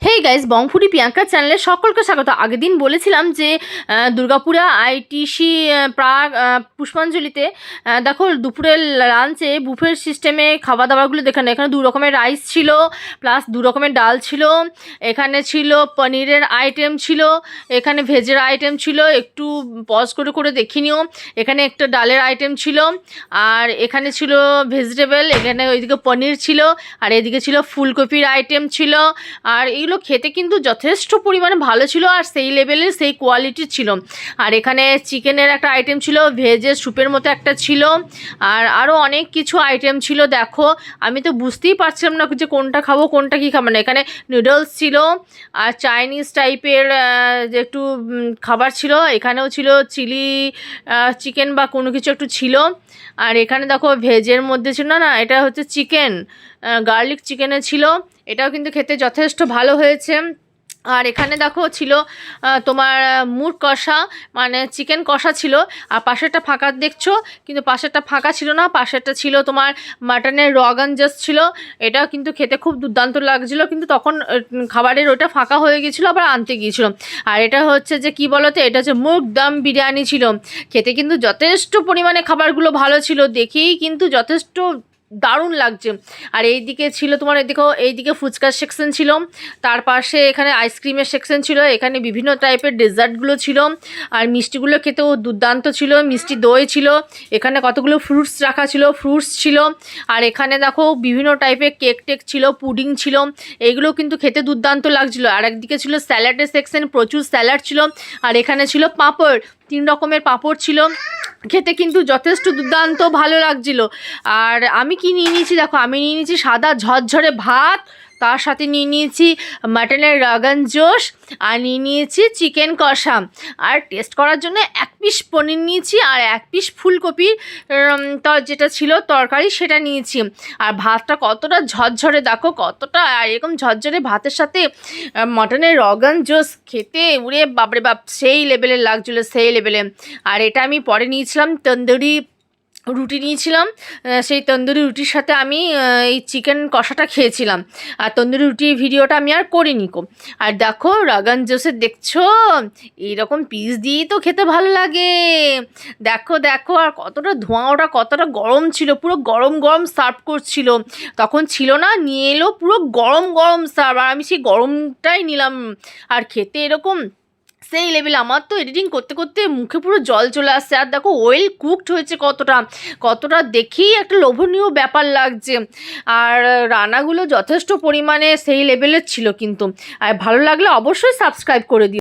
Hey guys, বংফুডি Priyanka চ্যানেলে সকলকে স্বাগত। আগের দিন বলেছিলাম যে দুর্গাপুরা আইটিসি প্রাগ পুষ্পাঞ্জলিতে দেখো দুপুরের লাঞ্চে বুফের সিস্টেমে খাওয়া দাওয়াগুলো দেখে না। এখানে 2 রকমের রাইস ছিল, প্লাস 2 রকমের ডাল ছিল, এখানে ছিল পনিরের আইটেম ছিল, এখানে ভেজের আইটেম ছিল। একটু পজ করে করে দেখে নিও। এখানে একটা ডালের আইটেম ছিল, আর এখানে ছিল ভেজিটেবল, এখানে ওইদিকে পনির ছিল, আর এদিকে ছিল ফুলকপির আইটেম ছিল। আর এইগুলো খেতে কিন্তু যথেষ্ট পরিমাণে ভালো ছিল, আর সেই লেভেলের সেই কোয়ালিটির ছিল। আর এখানে চিকেনের একটা আইটেম ছিল, ভেজের স্যুপের মতো একটা ছিল, আর আরও অনেক কিছু আইটেম ছিল। দেখো আমি তো বুঝতেই পারছিলাম না যে কোনটা খাবো কোনটা কী খাবো না। এখানে নুডলস ছিল, আর চাইনিজ টাইপের যে একটু খাবার ছিল। এখানেও ছিল চিলি চিকেন বা কোনো কিছু একটু ছিল। আর এখানে দেখো ভেজের মধ্যে ছিল না, এটা হচ্ছে চিকেন, গার্লিক চিকেনে ছিল। এটাও কিন্তু খেতে যথেষ্ট ভালো হয়েছে। আর এখানে দেখো ছিল তোমার মুরগ কষা, মানে চিকেন কষা ছিল। আর পাশেরটা ফাঁকা দেখছো, কিন্তু পাশেরটা ফাঁকা ছিল না, পাশেরটা ছিল তোমার মাটনের রগান জাস্ট ছিল। এটাও কিন্তু খেতে খুব দুর্দান্ত লাগছিলো, কিন্তু তখন খাবারের ওটা ফাঁকা হয়ে গিয়েছিলো, আবার আনতে গিয়েছিলো। আর এটা হচ্ছে যে কি বলতো, এটা হচ্ছে মুরগ দম বিরিয়ানি ছিল। খেতে কিন্তু যথেষ্ট পরিমাণে খাবারগুলো ভালো ছিল, দেখেই কিন্তু যথেষ্ট দারুণ লাগছে। আর এইদিকে ছিল তোমার, এইদিকে ফুচকার সেকশন ছিল, তার পাশে এখানে আইসক্রিমের সেকশন ছিল, এখানে বিভিন্ন টাইপের ডেজার্টগুলো ছিল। আর মিষ্টিগুলো খেতেও দুর্দান্ত ছিল, মিষ্টি দই ছিল, এখানে কতগুলো ফ্রুটস রাখা ছিল, ফ্রুটস ছিল। আর এখানে দেখো বিভিন্ন টাইপের কেক টেক ছিল, পুডিং ছিল, এইগুলো কিন্তু খেতে দুর্দান্ত লাগছিলো। আর একদিকে ছিল স্যালাডের সেকশন, প্রচুর স্যালাড ছিল। আর এখানে ছিল পাঁপড়, 3 রকমের পাঁপড় ছিল, খেতে কিন্তু যথেষ্ট দুর্দান্ত ভালো লাগছিলো। আর আমি কি নিয়ে নিয়েছি দেখো, আমি নিয়ে নিয়েছি সাদা ঝরঝরে ভাত, তার সাথে নিয়ে নিয়েছি মাটনের রগান জোশ, আর নিয়ে নিয়েছি চিকেন কষা। আর টেস্ট করার জন্য 1 পিস পনির নিয়েছি, আর 1 পিস ফুলকপির যেটা ছিল তরকারি সেটা নিয়েছি। আর ভাতটা কতটা ঝরঝরে দেখো, কতটা, আর এরকম ঝরঝরে ভাতের সাথে মাটনের রগান জোশ খেতে উড়ে বাপরে বাপ সেই লেভেলের লাগছিলো, সেই লেভেলে। আর এটা আমি পরে নিয়েছিলাম তন্দুরি রুটি নিয়েছিলাম, সেই তন্দুরি রুটির সাথে আমি এই চিকেন কষাটা খেয়েছিলাম। আর তন্দুরি রুটির ভিডিওটা আমি আর করিনি কো। আর দেখো রগান জোসের দেখছো, এইরকম পিস দিয়েই তো খেতে ভালো লাগে। দেখো দেখো, আর কতটা ধোঁয়া, ওটা কতটা গরম ছিল, পুরো গরম গরম সার্ভ করছিল। তখন ছিল না, নিয়ে এলো পুরো গরম গরম সার্ভ, আর আমি সেই গরমটাই নিলাম। আর খেতে এরকম সেই লেভেল। আমার তো এডিটিং করতে করতে মুখে পুরো জল চলে আসছে। আর দেখো ওয়েল কুকড হয়েছে কতটা, কতটা দেখেই একটা লোভনীয় ব্যাপার লাগছে। আর রান্নাগুলো যথেষ্ট পরিমাণে সেই লেভেলের ছিল কিন্তু। আর ভালো লাগলে অবশ্যই সাবস্ক্রাইব করে দিও।